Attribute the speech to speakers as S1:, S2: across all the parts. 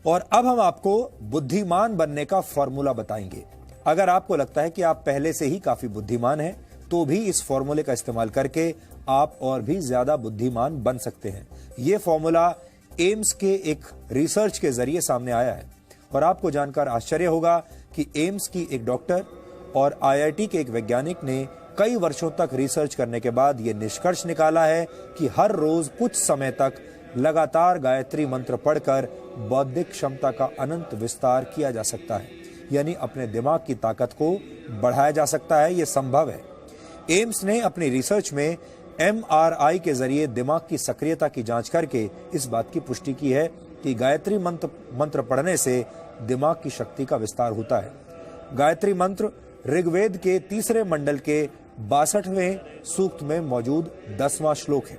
S1: और अब हम आपको बुद्धिमान बनने का फॉर्मूला बताएंगे। अगर आपको लगता है कि आप पहले से ही काफी बुद्धिमान हैं, तो भी इस फॉर्मूले का इस्तेमाल करके आप और भी ज्यादा बुद्धिमान बन सकते हैं। यह फॉर्मूला एम्स के एक रिसर्च के जरिए सामने आया है और आपको जानकर आश्चर्य होगा कि एम्स की एक डॉक्टर और आईआईटी के एक वैज्ञानिक ने कई वर्षों तक रिसर्च करने के बाद यह निष्कर्ष निकाला है कि हर रोज कुछ समय तक लगातार गायत्री मंत्र पढ़कर बौद्धिक क्षमता का अनंत विस्तार किया जा सकता है, यानी अपने दिमाग की ताकत को बढ़ाया जा सकता है। यह संभव है। एम्स ने अपनी रिसर्च में एमआरआई के जरिए दिमाग की सक्रियता की जांच करके इस बात की पुष्टि की है कि गायत्री मंत्र पढ़ने से दिमाग की शक्ति का विस्तार होता है। गायत्री मंत्र ऋग्वेद के 3 मंडल के 62वें सूक्त में मौजूद 10वां श्लोक है।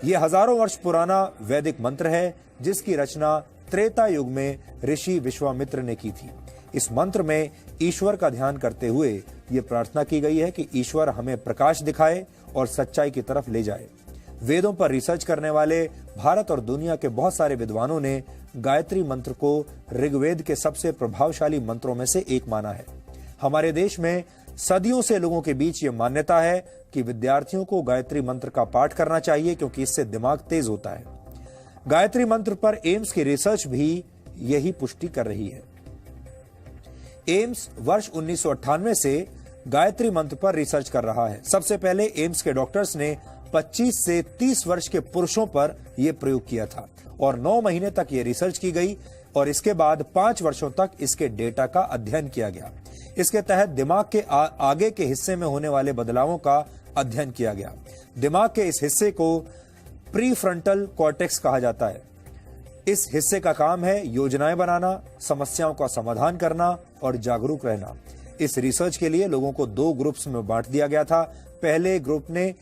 S1: यह हजारों वर्ष पुराना वैदिक मंत्र है जिसकी रचना त्रेता युग में ऋषि विश्वामित्र ने की थी। इस मंत्र में ईश्वर का ध्यान करते हुए यह प्रार्थना की गई है कि ईश्वर हमें प्रकाश दिखाए और सच्चाई की तरफ ले जाए। वेदों पर रिसर्च करने वाले भारत और दुनिया के बहुत सारे विद्वानों ने गायत्री मंत्र को ऋग्वेद के सबसे प्रभावशाली मंत्रों में से एक माना है। हमारे देश में सदियों से लोगों के बीच ये मान्यता है कि विद्यार्थियों को गायत्री मंत्र का पाठ करना चाहिए क्योंकि इससे दिमाग तेज होता है। गायत्री मंत्र पर एम्स की रिसर्च भी यही पुष्टि कर रही है। एम्स वर्ष 1998 से गायत्री मंत्र पर रिसर्च कर रहा है। सबसे पहले एम्स के डॉक्टर्स ने 25 से 30 वर्ष के पुरुषों पर यह प्रयोग किया था और 9 महीने तक यह रिसर्च की गई और इसके बाद 5 वर्षों तक इसके डेटा का अध्ययन किया गया। इसके तहत दिमाग के आगे के हिस्से में होने वाले बदलावों का अध्ययन किया गया। दिमाग के इस हिस्से को प्रीफ्रंटल कॉर्टेक्स कहा जाता है। इस हिस्से का काम है योजनाएं बनाना, समस्याओं का समाधान करना और जागरूक रहना। इस रिसर्च के लिए लोगों को 2 ग्रुप्स में बांट दिया गया था। पहले ग्रुप ने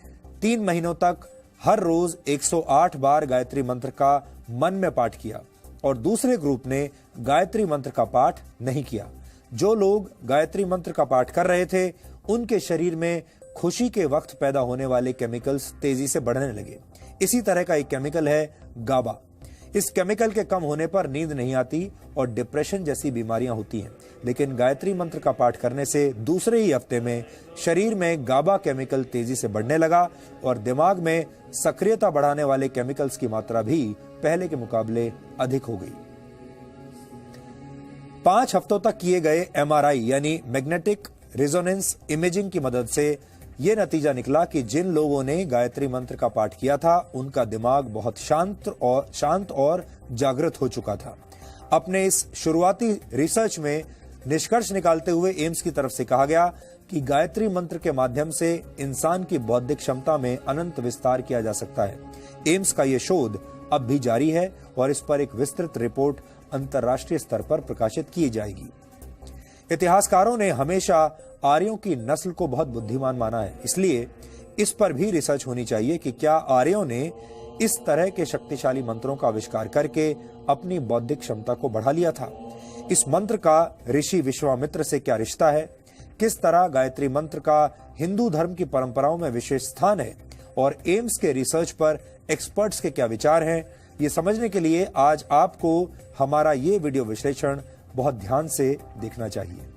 S1: 3 महीनों तक हर रोज 108 बार गायत्री मंत्र का मन में पाठ किया और दूसरे ग्रुप ने गायत्री मंत्र का पाठ नहीं किया। जो लोग गायत्री मंत्र का पाठ कर रहे थे उनके शरीर में खुशी के वक्त पैदा होने वाले केमिकल्स तेजी से बढ़ने लगे। इसी तरह का एक केमिकल है गाबा। इस केमिकल के कम होने पर नींद नहीं आती और डिप्रेशन जैसी बीमारियां होती हैं। लेकिन गायत्री मंत्र का पाठ करने से दूसरे ही हफ्ते में शरीर में गाबा केमिकल तेजी से बढ़ने लगा और दिमाग में सक्रियता बढ़ाने वाले केमिकल्स की मात्रा भी पहले के मुकाबले अधिक हो गई। 5 हफ्तों तक किए गए एमआरआई यानी मैग्नेटिक रेजोनेंस इमेजिंग की मदद से यह नतीजा निकला कि जिन लोगों ने गायत्री मंत्र का पाठ किया था उनका दिमाग बहुत शांत और जागृत हो चुका था। अपने इस शुरुआती रिसर्च में निष्कर्ष निकालते हुए एम्स की तरफ से कहा गया कि गायत्री मंत्र के माध्यम से इंसान की बौद्धिक क्षमता में अनंत विस्तार किया जा सकता है। एम्स का यह शोध अब भी जारी है और इस पर एक विस्तृत रिपोर्ट अंतर्राष्ट्रीय स्तर पर प्रकाशित की जाएगी। इतिहासकारों ने हमेशा आर्यों की नस्ल को बहुत बुद्धिमान माना है, इसलिए इस पर भी रिसर्च होनी चाहिए कि क्या आर्यों ने इस तरह के शक्तिशाली मंत्रों का आविष्कार करके अपनी बौद्धिक क्षमता को बढ़ा लिया था। इस मंत्र का ऋषि विश्वामित्र से क्या रिश्ता है, किस तरह गायत्री मंत्र का हिंदू धर्म की परंपराओं में विशेष स्थान है और एम्स के रिसर्च पर एक्सपर्ट्स के क्या विचार हैं, ये समझने के लिए आज आपको हमारा ये वीडियो विश्लेषण बहुत ध्यान से देखना चाहिए।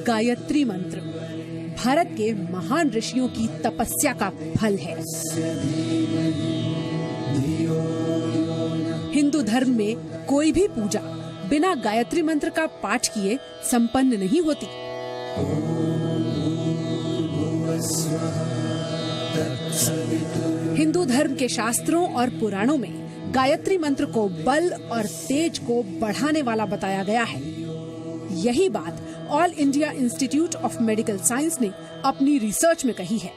S2: गायत्री मंत्र भारत के महान ऋषियों की तपस्या का फल है। हिंदू धर्म में कोई भी पूजा बिना गायत्री मंत्र का पाठ किए संपन्न नहीं होती। हिंदू धर्म के शास्त्रों और पुराणों में गायत्री मंत्र को बल और तेज को बढ़ाने वाला बताया गया है। यही बात all India institute of medical science ने अपनी रिसर्च में कही है।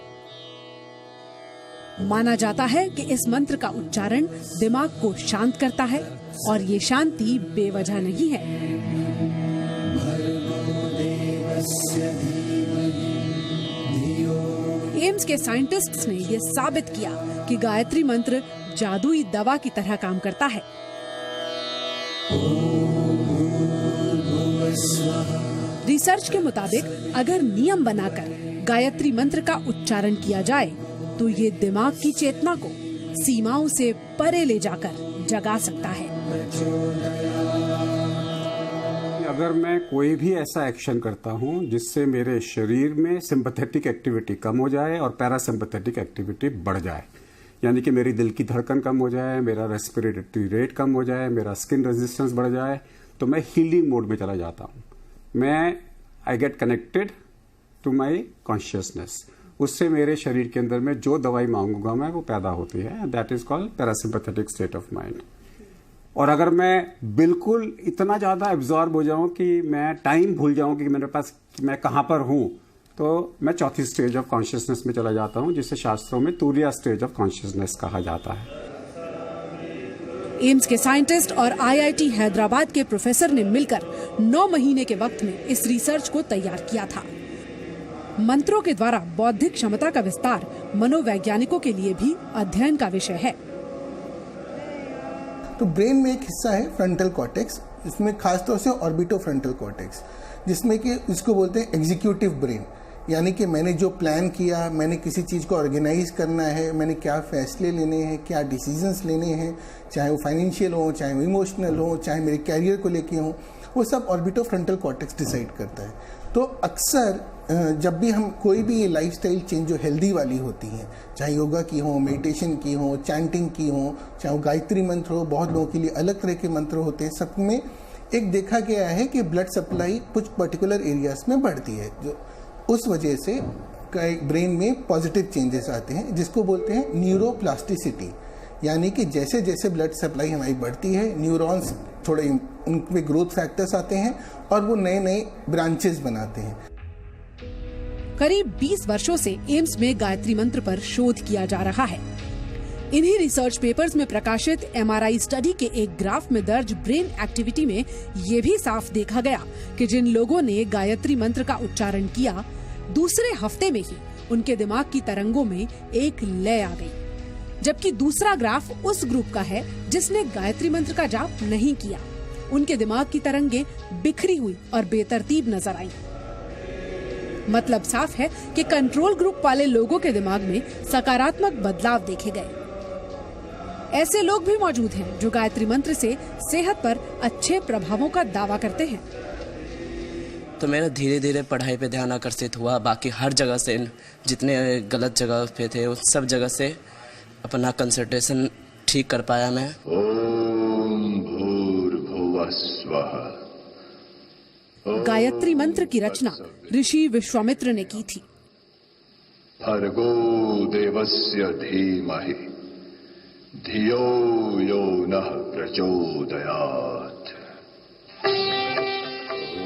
S2: माना जाता है कि इस मंत्र का उच्चारण दिमाग को शांत करता है और ये शांति बेवजह नहीं है। एम्स के साइंटिस्ट्स ने ये साबित किया कि गायत्री मंत्र जादुई दवा की तरह काम करता है। रिसर्च के मुताबिक अगर नियम बनाकर गायत्री मंत्र का उच्चारण किया जाए तो ये दिमाग की चेतना को सीमाओं से परे ले जाकर जगा सकता है।
S3: अगर मैं कोई भी ऐसा एक्शन करता हूं जिससे मेरे शरीर में सिंपैथेटिक एक्टिविटी कम हो जाए और पैरासिम्पैथेटिक एक्टिविटी बढ़ जाए, यानी कि मेरी दिल की धड़कन कम हो जाए, मेरा रेस्पिरेटरी रेट कम हो जाए, मेरा स्किन रेजिस्टेंस बढ़ जाए, तो मैं हीलिंग मोड में चला जाता हूं। I get connected to my consciousness. उससे मेरे शरीर के अंदर में जो दवाई मांगूंगा मैं वो पैदा होती है। That is called parasympathetic state of mind. और अगर मैं बिल्कुल इतना ज्यादा एब्जॉर्ब हो जाऊं कि मैं टाइम भूल जाऊं कि मेरे पास मैं कहां पर हूं, तो मैं चौथी स्टेज ऑफ कॉन्शियसनेस में चला जाता हूं, जिसे शास्त्रों में तुरिया स्टेज ऑफ कॉन्शियसनेस कहा जाता है।
S2: एम्स के साइंटिस्ट और आईआईटी हैदराबाद के प्रोफेसर ने मिलकर 9 महीने के वक्त में इस रिसर्च को तैयार किया था। मंत्रों के द्वारा बौद्धिक क्षमता का विस्तार मनोवैज्ञानिकों के लिए भी अध्ययन का विषय है।
S4: तो ब्रेन में एक हिस्सा है फ्रंटल कॉर्टेक्स, इसमें खासतौर से ऑर्बिटोफ्रंटल कॉर्टेक्स, जिसमें कि इसको बोलते हैं एग्जीक्यूटिव ब्रेन। यानी कि मैंने जो प्लान किया, मैंने किसी चीज़ को ऑर्गेनाइज करना है, मैंने क्या फैसले लेने हैं, क्या डिसीजंस लेने हैं, चाहे वो फाइनेंशियल हो, चाहे वो इमोशनल हो, चाहे मेरे कैरियर को लेके हो, वो सब ऑर्बिटोफ्रंटल कॉर्टेक्स डिसाइड करता है। तो अक्सर जब भी हम कोई भी लाइफस्टाइल चेंज जो हेल्दी वाली होती हैं, चाहे योगा की हो, मेडिटेशन की हो, चैंटिंग की हो, चाहे वो गायत्री मंत्र हो, बहुत लोगों के लिए अलग तरह के मंत्र होते हैं, सब में एक देखा गया है कि ब्लड सप्लाई कुछ पर्टिकुलर एरियाज में बढ़ती है, जो उस वजह से ब्रेन में पॉजिटिव चेंजेस आते हैं, जिसको बोलते हैं न्यूरोप्लास्टिसिटी। यानी कि जैसे जैसे ब्लड सप्लाई हमारी बढ़ती है, न्यूरॉन्स थोड़े उनमें ग्रोथ फैक्टर्स आते हैं और वो नए नए ब्रांचेस बनाते हैं।
S2: करीब 20 वर्षों से एम्स में गायत्री मंत्र पर शोध किया जा रहा है। इन्हीं रिसर्च पेपर्स में प्रकाशित एमआरआई स्टडी के एक ग्राफ में दर्ज ब्रेन एक्टिविटी में ये भी साफ देखा गया कि जिन लोगों ने गायत्री मंत्र का उच्चारण किया, दूसरे हफ्ते में ही उनके दिमाग की तरंगों में एक लय आ गई। जबकि दूसरा ग्राफ उस ग्रुप का है जिसने गायत्री मंत्र का जाप नहीं किया। उनके दिमाग की तरंगें बिखरी हुई और बेतरतीब नजर आईं। मतलब साफ है कि कंट्रोल ग्रुप वाले लोगों के दिमाग में सकारात्मक बदलाव देखे गए। ऐसे लोग भी मौजूद हैं जो गायत्री मंत्र से सेहत पर अच्छे प्रभावों का दावा करते हैं।
S5: तो मेरा धीरे धीरे पढ़ाई पे ध्यान आकर्षित हुआ। बाकी हर जगह से, जितने गलत जगह पे थे उन सब जगह से अपना कंसंट्रेशन ठीक कर पाया मैं।
S6: ओम भूर्भुवः स्वः।
S2: गायत्री मंत्र की रचना ऋषि विश्वामित्र ने की थी।
S6: भर्गो देवस्य धीमहि धियो यो नः प्रचोदयात्।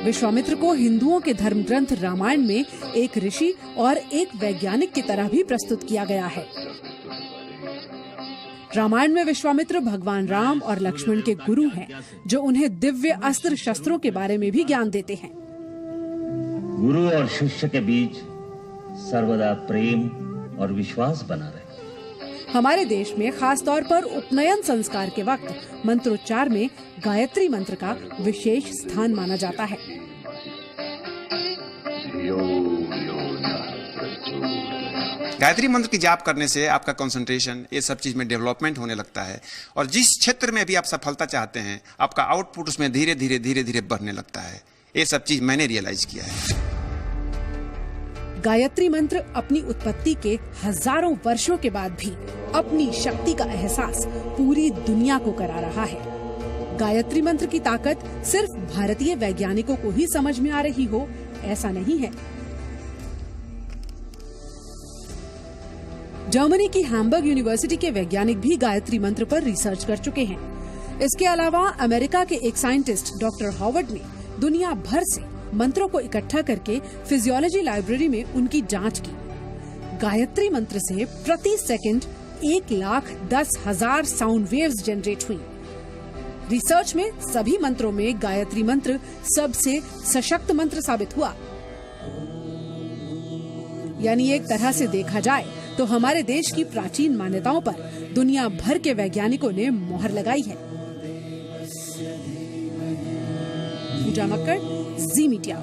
S2: विश्वामित्र को हिंदुओं के धर्म ग्रंथ रामायण में एक ऋषि और एक वैज्ञानिक की तरह भी प्रस्तुत किया गया है। रामायण में विश्वामित्र भगवान राम और लक्ष्मण के गुरु हैं, जो उन्हें दिव्य अस्त्र शस्त्रों के बारे में भी ज्ञान देते हैं।
S7: गुरु और शिष्य के बीच सर्वदा प्रेम और विश्वास बना रहे।
S2: हमारे देश में खास तौर पर उपनयन संस्कार के वक्त मंत्रोच्चार में गायत्री मंत्र का विशेष स्थान माना जाता है।
S6: धियो यो नः प्रचोदयात्।
S8: गायत्री मंत्र की जाप करने से आपका कंसंट्रेशन, ये सब चीज में डेवलपमेंट होने लगता है और जिस क्षेत्र में भी आप सफलता चाहते हैं, आपका आउटपुट उसमें धीरे धीरे बढ़ने लगता है। ये सब चीज मैंने रियलाइज किया है।
S2: गायत्री मंत्र अपनी उत्पत्ति के हजारों वर्षों के बाद भी अपनी शक्ति का एहसास पूरी दुनिया को करा रहा है। गायत्री मंत्र की ताकत सिर्फ भारतीय वैज्ञानिकों को ही समझ में आ रही हो, ऐसा नहीं है। जर्मनी की हैम्बर्ग यूनिवर्सिटी के वैज्ञानिक भी गायत्री मंत्र पर रिसर्च कर चुके हैं। इसके अलावा अमेरिका के एक साइंटिस्ट डॉक्टर हॉवर्ड ने दुनिया भर से मंत्रों को इकट्ठा करके फिजियोलॉजी लाइब्रेरी में उनकी जांच की। गायत्री मंत्र से प्रति सेकंड 1,10,000 साउंड वेव्स जनरेट हुई। रिसर्च में सभी मंत्रों में गायत्री मंत्र सबसे सशक्त मंत्र साबित हुआ। यानी एक तरह से देखा जाए तो हमारे देश की प्राचीन मान्यताओं पर दुनिया भर के वैज्ञानिकों ने मोहर लगाई है। पूजा मक्कड़, जी मीडिया।